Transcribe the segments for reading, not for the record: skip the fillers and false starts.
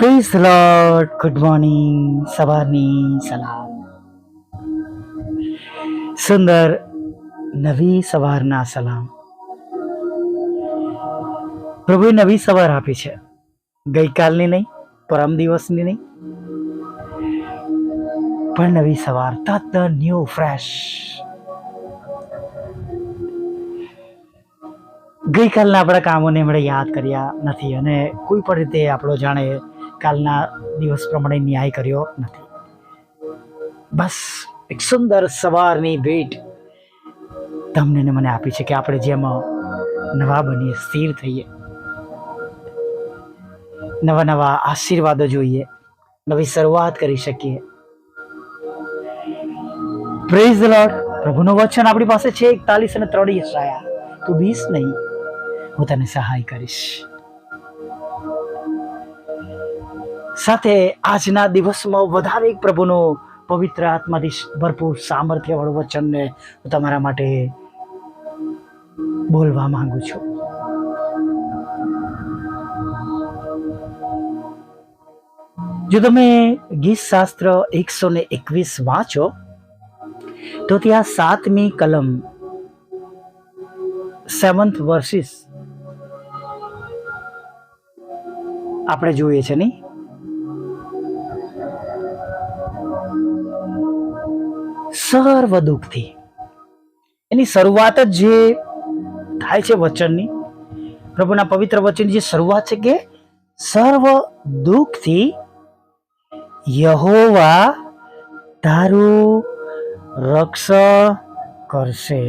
Praise the lord. Good morning. સવારની સલામ. સુંદર નવી સવારના સલામ. પ્રભુએ નવી સવાર આપી છે. ગઈકાલની નહીં, પરમ દિવસની નહીં, પણ નવી સવાર. તદ્દન ન્યૂ, ફ્રેશ. ગઈકાલના આપણા કામોને એમણે યાદ કર્યા નથી અને કોઈ પણ રીતે આપણો જાણે કાલના દિવસ પ્રમાણે ન્યાય કર્યો નથી. બસ એક સુંદર સવારની ભેટ તમને ને મને આપી છે કે આપણે જેમ નવા બનીએ, સ્થિર થઈએ, નવા નવા આશીર્વાદો જોઈએ, નવી શરૂઆત કરી શકીએ. Praise the lord. પ્રભુનું વચન આપણી પાસે છે 41 અને 3 યશાયા. તું બીસ નહીં, હું તને સહાય કરીશ. સાથે આજના દિવસમાં વધારે એક પ્રભુનું પવિત્ર આત્માથી ભરપૂર સામર્થ્ય વાળું વચનને હું તમારા માટે બોલવા માંગુ છું. જો તમે ગીત શાસ્ત્ર 121 વાંચો તો ત્યાં 7મી કલમ 7th વર્સિસ આપણે જોઈએ છે નહીં? સર્વ દુઃખથી એની શરૂઆત જ જે થાય છે વચનની, પ્રભુના પવિત્ર વચનની જે શરૂઆત છે કે સર્વ દુઃખથી યહોવા તારું રક્ષણ કરશે.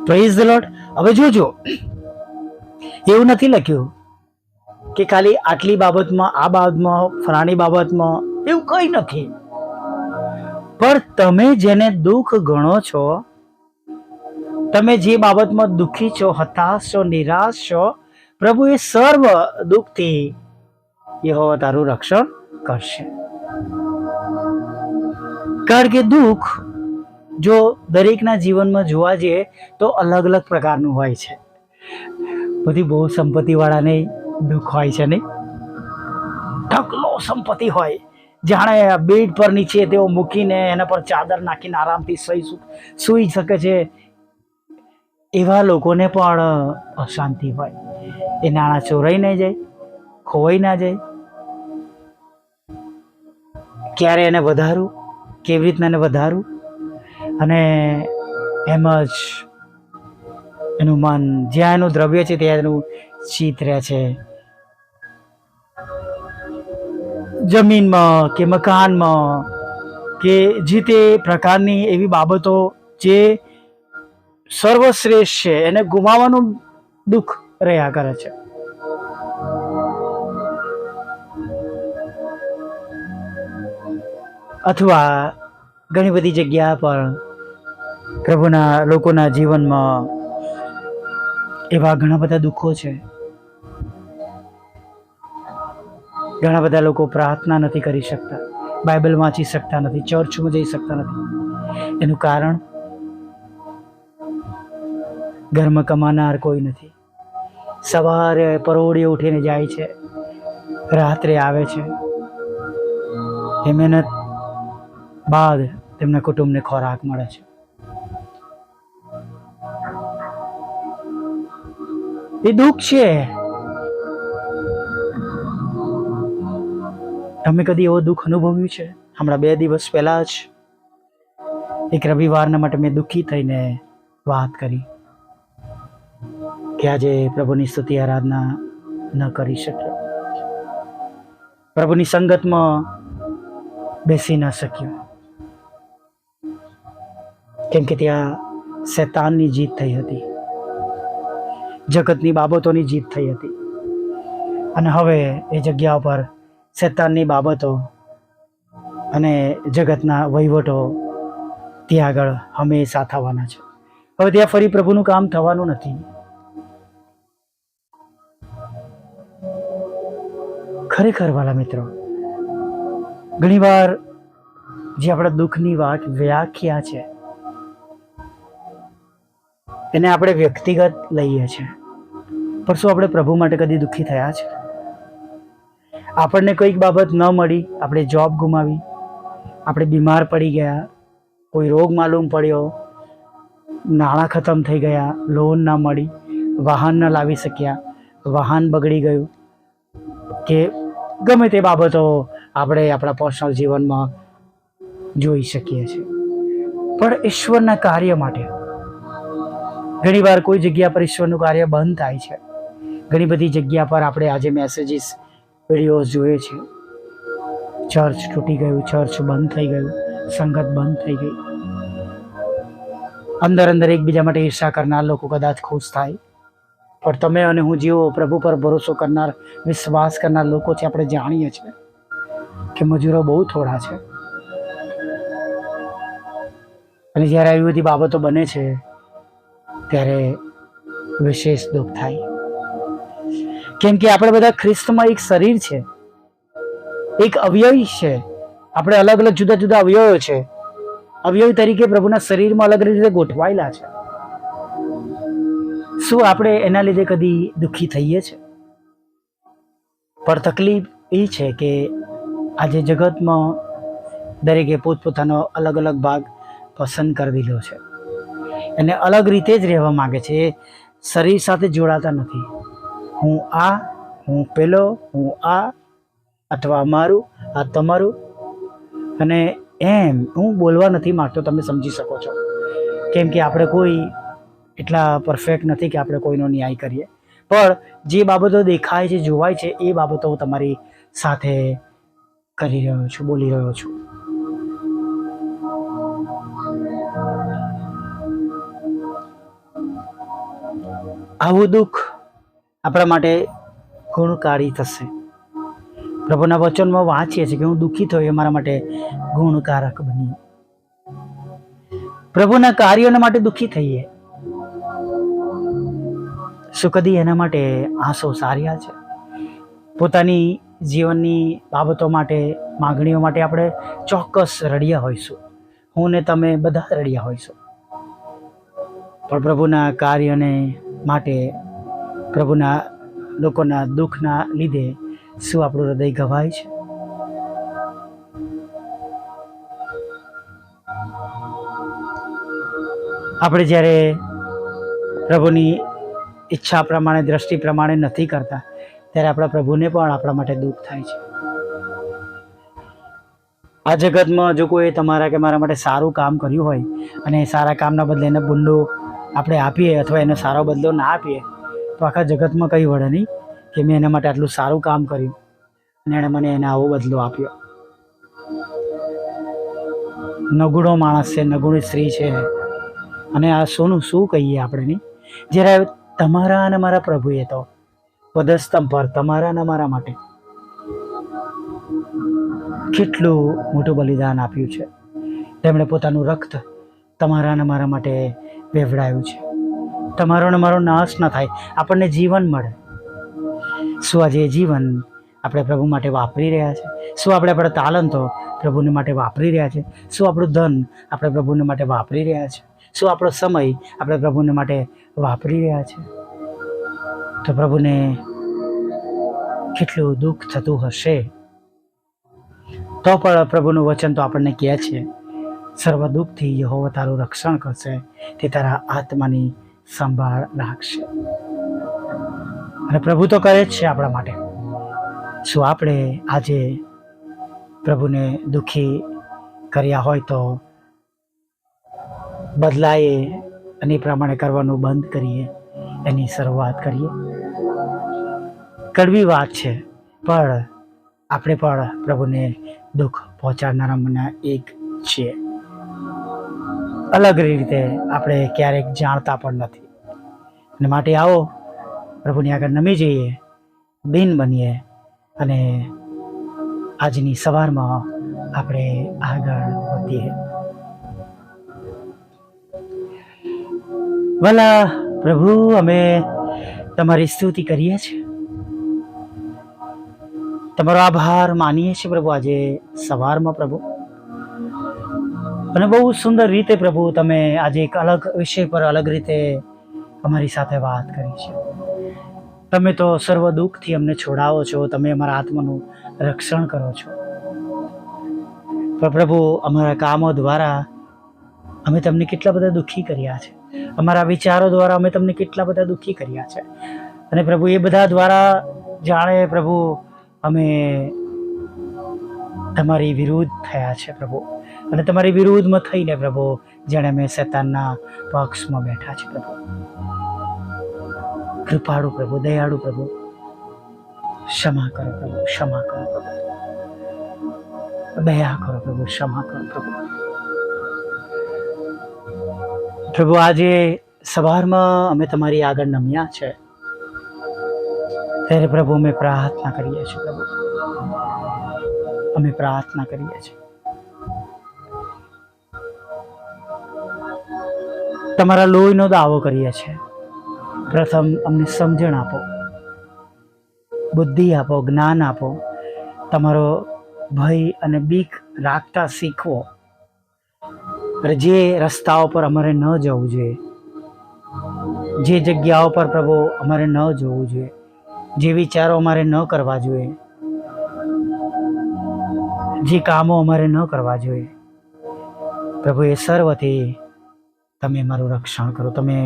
Praise the lord. હવે જોજો, એવું નથી લખ્યું કે ખાલી આટલી બાબતમાં, આ બાબતમાં, ફલાણી બાબતમાં, એવું કંઈ નથી. પણ તમે જેને દુઃખ ગણો છો, તમે જે બાબતમાં દુઃખી છો, હતાશ છો, નિરાશ છો, પ્રભુ એ સર્વ દુઃખથી યહોવા તારું રક્ષણ કરશે. કારણ કે દુઃખ જો દરેકના જીવનમાં જોવા જઈએ તો અલગ અલગ પ્રકારનું હોય છે. બધી બહુ સંપત્તિ વાળાને દુઃખ હોય છે નહીં? ઢગલો સંપત્તિ હોય, જાણે બેડ પર નીચે તેઓ મૂકીને એના પર ચાદર નાખીને આરામથી સૂઈ શકે છે. એવા લોકોને પણ અશાંતિ હોય. એ નાણાં ચોરાઈ ના જાય, ખોવાઈ ના જાય. ક્યારે એને વધારું, કેવી રીતના એને વધારું, અને એમ જ એનું મન જ્યાં એનું દ્રવ્ય છે ત્યાં એનું ચિત રહે છે. જમીનમાં કે મકાનમાં કે જે તે પ્રકારની એવી બાબતો જે સર્વશ્રેષ્ઠ છે એને ગુમાવવાનું દુઃખ રહ્યા કરે છે. અથવા ઘણી બધી જગ્યા પર પ્રભુના લોકોના જીવનમાં એવા ઘણા બધા દુઃખો છે. ઘણા બધા લોકો પ્રાર્થના નથી કરી શકતા, બાઇબલ વાંચી શકતા નથી, ચર્ચમાં જઈ શકતા નથી. એનું કારણ ઘરમાં કમાનાર કોઈ નથી. સવારે પરોળીએ ઉઠીને જાય છે, રાત્રે આવે છે. એ મહેનત બાદ તેમના કુટુંબને ખોરાક મળે છે. એ દુઃખ છે. તમે કદી એવો દુઃખ અનુભવ્યું છે? હમણાં 2 દિવસ પહેલા જ એક રવિવારના માટે મેં દુઃખી થઈને વાત કરી કે આજે પ્રભુની સ્તુતિ આરાધના ન કરી શક્યો, પ્રભુની સંગતમાં બેસી ન શક્યો, કેમ કે ત્યાં શૈતાનની જીત થઈ હતી, જગતની બાબતોની જીત થઈ હતી. અને હવે એ જગ્યા પર શૈતાનની બાબતો અને જગતના વહીવટો ત્યાં આગળ હંમેશા થવાના છે. હવે ત્યાં ફરી પ્રભુનું કામ થવાનું નથી. ખરેખર વાલા મિત્રો, ઘણીવાર જે આપણા દુઃખની વ્યાખ્યા છે એને આપણે વ્યક્તિગત લઈએ છીએ, પણ શું આપણે પ્રભુ માટે કદી દુઃખી થયા છે? આપણને કોઈક બાબત ન મળી, આપણે જોબ ગુમાવી, આપણે બીમાર પડી ગયા, કોઈ રોગ માલુમ પડ્યો, નાણાં ખતમ થઈ ગયા, લોન ના મળી, વાહન ન લાવી શક્યા, વાહન બગડી ગયું, કે ગમે તે બાબતો આપણે આપણા પર્સનલ જીવનમાં જોઈ શકીએ છીએ. પણ ઈશ્વરના કાર્ય માટે ઘણીવાર કોઈ જગ્યા પર ઈશ્વરનું કાર્ય બંધ થાય છે. ઘણી બધી જગ્યા પર આપણે આજે મેસેજીસ, વિડીયોઝ જોઈએ છે, ચર્ચ તૂટી ગયું, ચર્ચ બંધ થઈ ગયું, સંગત બંધ થઈ ગઈ. અંદર અંદર એકબીજા માટે ઈર્ષા કરનાર લોકો કદાચ ખુશ થાય, પણ તમે અને હું જેવો પ્રભુ પર ભરોસો કરનાર, વિશ્વાસ કરનાર લોકો છે, આપણે જાણીએ છીએ કે મજૂરો બહુ થોડા છે. અને જ્યારે આવી બધી બાબતો બને છે ત્યારે વિશેષ દુઃખ થાય, કેમ કે આપણે બધા ખ્રિસ્તમાં એક શરીર છે, એક અવયવ છે. આપણે અલગ અલગ જુદા જુદા અવયવો છે. અવયવ તરીકે પ્રભુના શરીરમાં અલગ રીતે ગોઠવાયેલા છે. શું આપણે એના લીધે કદી દુઃખી થઈએ છીએ? પણ તકલીફ એ છે કે આજે જગતમાં દરેકે પોતપોતાનો અલગ અલગ ભાગ પસંદ કરી દીધો છે. એને અલગ રીતે જ રહેવા માંગે છે. એ શરીર સાથે જોડાતા નથી. હું આ, હું પેલો, હું આ, અથવા અમારું, આ તમારું. અને એમ હું બોલવા નથી માંગતો, તમે સમજી શકો છો, કેમ કે આપણે કોઈ એટલા પરફેક્ટ નથી કે આપણે કોઈનો ન્યાય કરીએ. પણ જે બાબતો દેખાય છે, જોવાય છે, એ બાબતો હું તમારી સાથે કરી રહ્યો છું, બોલી રહ્યો છું. આવું દુઃખ આપણા માટે ગુણકારી થશે. પ્રભુના વચનમાં વાંચીએ છીએ કે હું દુઃખી થયો, એ મારા માટે ગુણકારક બન્યું. પ્રભુના કાર્યોના માટે દુઃખી થઈએ, શું કદી એના માટે આંસુ સાર્યા છે? પોતાની જીવનની બાબતો માટે, માગણીઓ માટે આપણે ચોક્કસ રડ્યા હોઈશું. હું ને તમે બધા રડ્યા હોઈશું. પણ પ્રભુના કાર્યને માટે, પ્રભુના લોકોના દુઃખના લીધે શું આપણું હૃદય ઘવાય છે? આપણે જ્યારે પ્રભુની ઈચ્છા પ્રમાણે, દ્રષ્ટિ પ્રમાણે નથી કરતા, ત્યારે આપણા પ્રભુને પણ આપણા માટે દુઃખ થાય છે. આ જગતમાં જો કોઈ તમારા કે મારા માટે સારું કામ કર્યું હોય અને સારા કામના બદલે એને બુંડો આપણે આપીએ અથવા એનો સારો બદલો ના આપીએ, તો આખા જગતમાં કંઈ વળે નહીં કે મેં એના માટે આટલું સારું કામ કર્યું અને એણે મને એને આવો બદલો આપ્યો. નગુણો માણસ છે, નગુણી સ્ત્રી છે, અને આ શું કહીએ આપણે નહીં? જ્યારે તમારા અને મારા પ્રભુએ તો પદસ્તંભ પર તમારા અને મારા માટે કેટલું મોટું બલિદાન આપ્યું છે. તેમણે પોતાનું રક્ત તમારા અને મારા માટે વેવડાયું છે. તમારો અને મારો નાશ ન થાય, આપણને જીવન મળે. શું આજે જીવન આપણે પ્રભુ માટે વાપરી રહ્યા છે? શું આપણે આપણા તાલંતો પ્રભુને માટે વાપરી રહ્યા છે? શું આપણું ધન આપણે પ્રભુને માટે વાપરી રહ્યા છે? શું આપણો સમય આપણે પ્રભુને માટે વાપરી રહ્યા છે? તો પ્રભુને કેટલું દુઃખ થતું હશે. તો પણ પ્રભુનું વચન તો આપણને કહે છે, સર્વ દુઃખથી યહોવા તારું રક્ષણ કરશે, તે તારા આત્માની સંભાળ રાખશે. અને પ્રભુ તો કરે જ છે આપણા માટે. શું આપણે આજે પ્રભુને દુઃખી કર્યા હોય તો બદલાઈએ અને એ પ્રમાણે કરવાનું બંધ કરીએ, એની શરૂઆત કરીએ? કડવી વાત છે, પણ આપણે પણ પ્રભુને દુઃખ પહોંચાડનારામાંના એક છીએ. અલગ રીતે આપણે ક્યારેક જાણતા પણ નથી. અને માટે આવો પ્રભુની આગળ નમી જઈએ, બિન બનીએ, અને આજની સવારમાં આપણે આગળ વધીએ. ભલા પ્રભુ, અમે તમારી સ્તુતિ કરીએ છીએ, તમારો આભાર માનીએ છીએ પ્રભુ આજે સવારમાં પ્રભુ. અને બહુ સુંદર રીતે પ્રભુ તમે આજે એક અલગ વિષય પર અલગ રીતે અમારી સાથે વાત કરી છે. તમે તો સર્વ દુઃખથી અમને છોડાવો છો, તમે અમારા આત્માનું રક્ષણ કરો છો. પણ પ્રભુ, અમારા કામો દ્વારા અમે તમને કેટલા બધા દુઃખી કર્યા છે, અમારા વિચારો દ્વારા અમે તમને કેટલા બધા દુઃખી કર્યા છે. અને પ્રભુ, એ બધા દ્વારા જાણે પ્રભુ અમે તમારી વિરુદ્ધ થયા છે પ્રભુ, અને તમારી વિરુદ્ધમાં થઈને પ્રભુ જાણે અમે શેતાનના પક્ષમાં બેઠા છે પ્રભુ. કૃપાળુ પ્રભુ, દયાળુ પ્રભુ, ક્ષમા કરો પ્રભુ, ક્ષમા કરો પ્રભુ, દયા કરો પ્રભુ, ક્ષમા કરો પ્રભુ. પ્રભુ, આજે સવારમાં અમે તમારી આગળ નમ્યા છે, ત્યારે પ્રભુ અમે પ્રાર્થના કરીએ છીએ પ્રભુ, અમે પ્રાર્થના કરીએ છીએ. તમારા લોહીનો દાવો કરીએ છીએ. પ્રથમ અમને સમજણ આપો, બુદ્ધિ આપો, જ્ઞાન આપો, તમારો ભય અને બીક રાખતા શીખવો. જે રસ્તાઓ પર અમારે ન જવું જોઈએ, જે જગ્યાઓ પર પ્રભુ અમારે ન જવું જોઈએ, જે વિચારો અમારે ન કરવા જોઈએ, જે કામો અમારે ન કરવા જોઈએ, પ્રભુ એ સર્વથી તમે અમારું રક્ષણ કરો, તમે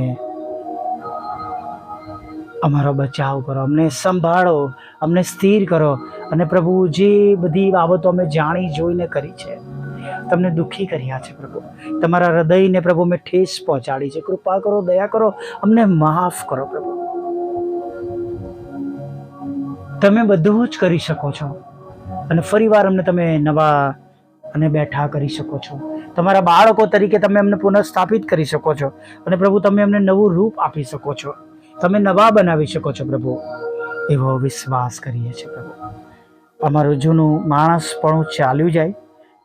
અમારો બચાવ કરો, અમને સંભાળો, અમને સ્થિર કરો. અને પ્રભુ, જે બધી બાબતો અમે જાણી જોઈને કરી છે, તમને દુઃખી કર્યા છે પ્રભુ, તમારા હૃદયને પ્રભુ મેં ઠેસ પહોંચાડી છે, કૃપા કરો, દયા કરો, અમને માફ કરો પ્રભુ. તમે બધું જ કરી શકો છો, અને ફરીવાર અમને તમે નવા અને બેઠા કરી શકો છો. તમારા બાળકો તરીકે તમે અમને પુનઃસ્થાપિત કરી શકો છો, અને પ્રભુ તમે અમને નવું રૂપ આપી શકો છો, તમે નવા બનાવી શકો છો પ્રભુ. એવો વિશ્વાસ કરીએ છીએ પ્રભુ. અમારું જૂનું માણસ પણ ચાલ્યું જાય,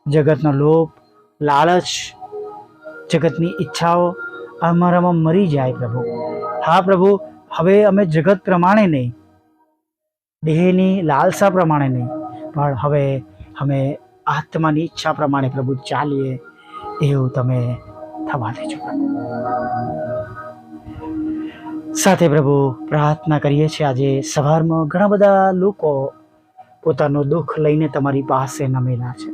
જગતનો લોભ, લાલચ, જગતની ઈચ્છાઓ અમારામાં મરી જાય પ્રભુ. હા પ્રભુ, હવે અમે જગત પ્રમાણે નહીં, દેહની લાલસા પ્રમાણે નહીં, પણ હવે અમે આત્માની ઈચ્છા પ્રમાણે પ્રભુ ચાલીએ, એવું તમે થવા દેજો પ્રભુ. સાથે પ્રભુ પ્રાર્થના કરીએ છીએ, આજે સવારમાં ઘણા બધા લોકો પોતાનું દુઃખ લઈને તમારી પાસે નમેલા છે,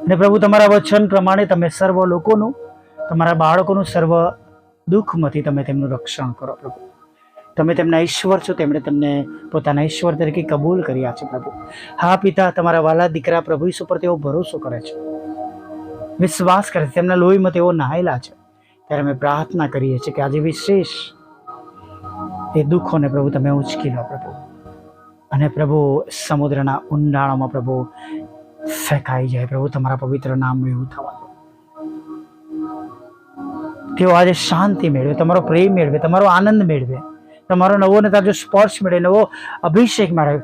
અને પ્રભુ તમારા વચન પ્રમાણે તમે સર્વ લોકોનું, તમારા બાળકોનું સર્વ દુઃખમાંથી તમે તેમનું રક્ષણ કરો પ્રભુ. તમે તેમના ઈશ્વર છો, તેમણે તમને પોતાના ઈશ્વર તરીકે કબૂલ કર્યા છે પ્રભુ. હા પિતા, તમારા વાલા દીકરા પ્રભુ ઈસુ પર તેઓ ભરોસો કરે છે, વિશ્વાસ કરે છે, તેમના લોહીમાં તેઓ નહાયેલા છે. ત્યારે અમે પ્રાર્થના કરીએ છીએ કે આજે વિશેષ એ દુઃખોને પ્રભુ તમે ઉચકી લો પ્રભુ, અને પ્રભુ સમુદ્રના ઊંડાણોમાં પ્રભુ ફેંકાઈ જાય પ્રભુ. તમારા પવિત્ર નામ એવું થવા દો. તેઓ આજે શાંતિ મેળવે, તમારો પ્રેમ મેળવે, તમારો આનંદ મેળવે, તમારો નવો ને તાજો સ્પર્શ મળે, નવો અભિષેક મળે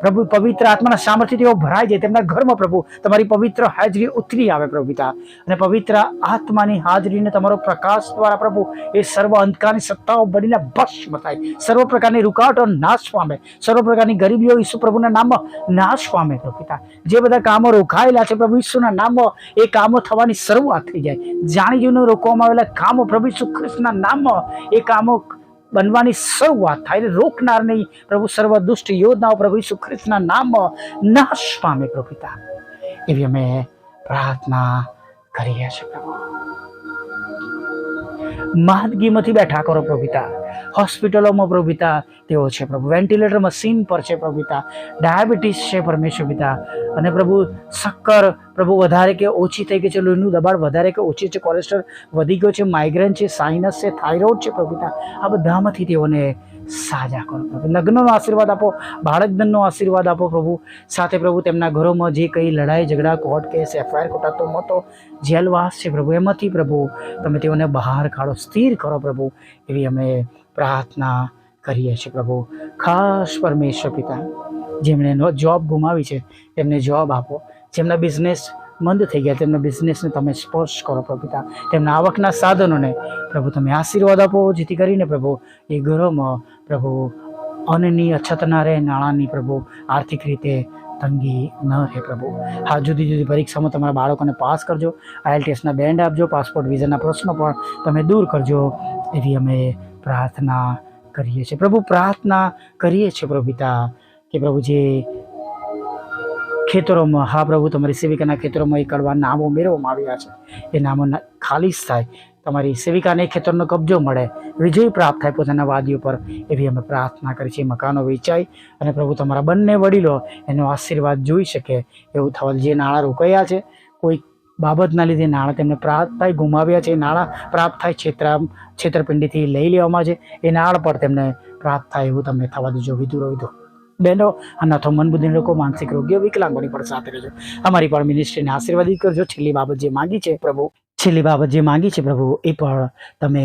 પ્રભુ. પવિત્ર આત્માના સામર્થ્ય તેઓ ભરાઈ જાય, તેમના ઘરમાં પ્રભુ તમારી પવિત્ર હાજરી ઉતરી આવે પ્રભુ પિતા. અને પવિત્ર આત્માની હાજરીને તમારો પ્રકાશ દ્વારા પ્રભુ એ સર્વ અંધકારની સત્તાઓ બનીને ભસ્મ થાય, સર્વ પ્રકારની રૂકાવટો નાશ પામે, સર્વ પ્રકારની ગરીબીઓ ઈસુ પ્રભુના નામમાં નાશ પામે પ્રભુ પિતા. જે બધા કામો રોકાયેલા છે પ્રભુ ઈસુના નામમાં એ કામો થવાની શરૂઆત થઈ જાય. જાણી જોઈને રોકવામાં આવેલા કામો પ્રભુ ઈસુ ખ્રિસ્તના નામમાં એ કામો બનવાની શરૂઆત થાય, રોકનાર નહીં પ્રભુ. સર્વ દુષ્ટ યોજનાઓ પ્રભુ ઈસુ ખ્રિસ્તના નામમાં નાશ પામે પ્રભુ પિતા. એવી અમે પ્રાર્થના કરીએ છીએ પ્રભુ. માંદગીમાંથી બેઠા કરો પ્રભુ પિતા. હોસ્પિટલોમાં પ્રભુ પિતા તેઓ છે પ્રભુ, વેન્ટિલેટર મશીન પર છે પ્રભુ પિતા, ડાયાબિટીસ છે પરમેશ્વર પિતા, અને પ્રભુ શક્કર પ્રભુ વધારે કે ઓછી થઈ ગઈ છે, લોહીનું દબાણ વધારે કે ઓછી છે, કોલેસ્ટ્રોલ વધી ગયો છે, માઇગ્રેન છે, સાઇનસ છે, થાઇરોઇડ છે પ્રભુ પિતા. આ બધામાંથી તેઓને સાજા કરો પ્રભુ. લગ્નનો આશીર્વાદ આપો, બાળકધનનો આશીર્વાદ આપો પ્રભુ. સાથે પ્રભુ તેમના ઘરોમાં જે કંઈ લડાઈ ઝઘડા, કોર્ટ કેસ, એફઆઈઆર, ખોટાતો મોટો જેલવાસ છે પ્રભુ, એમાંથી પ્રભુ તમે તેઓને બહાર કાઢો, સ્થિર કરો પ્રભુ. એવી અમે પ્રાર્થના કરીએ છીએ પ્રભુ. ખાસ પરમેશ્વર પિતા, જેમણે જોબ ગુમાવી છે તેમને જોબ આપો, જેમના બિઝનેસ મંદ થઈ ગયા તેમના બિઝનેસને તમે સ્પર્શ કરો પ્રભુ પિતા. તેમના આવકના સાધનોને પ્રભુ તમે આશીર્વાદ આપો, જેથી કરીને પ્રભુ એ ઘરોમાં પ્રભુ અન્નની અછત ના રહે, નાણાંની પ્રભુ આર્થિક રીતે તંગી ન રહે પ્રભુ. હા, જુદી જુદી પરીક્ષામાં તમારા બાળકોને પાસ કરજો, IELTSના બેન્ડ આપજો, પાસપોર્ટ વિઝાના પ્રશ્નો પણ તમે દૂર કરજો. એવી અમે પ્રાર્થના કરીએ છીએ પ્રભુ, પ્રાર્થના કરીએ છીએ પ્રભુ પિતા કે પ્રભુ જે ખેતરોમાં, હા પ્રભુ, તમારી સેવિકાના ખેતરોમાં એ કડવા નામો મેળવવામાં આવ્યા છે, એ નામો ખાલીસ થાય, તમારી સેવિકાને ખેતરનો કબજો મળે, વિજય પ્રાપ્ત થાય પોતાના વાદીઓ પર, એવી અમે પ્રાર્થના કરી છે. મકાનો વેચાય અને પ્રભુ તમારા બંને વડીલો એનો આશીર્વાદ જોઈ શકે એવું થવા. જે નાણાં રોકાયા છે, કોઈ બાબતના લીધે નાણાં તેમને પ્રાપ્ત થાય, ગુમાવ્યા છે, નાણાં પ્રાપ્ત થાય, છેતરપિંડીથી લઈ લેવામાં છે, એ નાણાં પર તેમને પ્રાપ્ત થાય એવું તમે થવા દેજો. વિધુ બહેનો, અનાથો, મન બુદ્ધિ લોકો, માનસિક રોગીઓ, વિકલાંગોની પણ સાથે રહેજો. અમારી પણ મિનિસ્ટ્રીને આશીર્વાદિત કરજો. છેલ્લી બાબત જે માંગી છે પ્રભુ, એ પણ તમે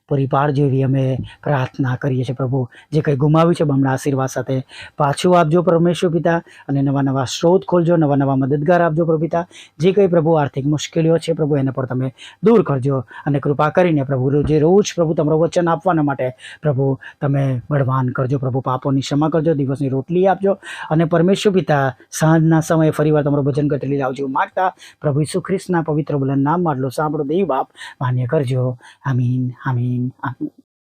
પૂરી પાડજો એવી અમે પ્રાર્થના કરીએ છીએ પ્રભુ. જે કંઈ ગુમાવ્યું છે બમણા આશીર્વાદ સાથે પાછું આપજો પરમેશ્વર પિતા, અને નવા નવા સ્ત્રોત ખોલજો, નવા નવા મદદગાર આપજો પ્રભુ પિતા. જે કંઈ પ્રભુ આર્થિક મુશ્કેલીઓ છે પ્રભુ, એને પણ તમે દૂર કરજો, અને કૃપા કરીને પ્રભુ રોજ પ્રભુ તમારું વચન આપવાના માટે પ્રભુ તમે બળવાન કરજો પ્રભુ. પાપોની ક્ષમા કરજો, દિવસની રોટલી આપજો, અને પરમેશ્વર પિતા સાંજના સમયે ફરીવાર તમારું ભજન કરતી લાવજો માગતા પ્રભુ ઈસુ ખ્રિસ્તના પવિત્ર બોલન નામ માટલો સાંભળો દેવ બાપ, માન્ય કરજો. આમીન, આમીન, આમીન.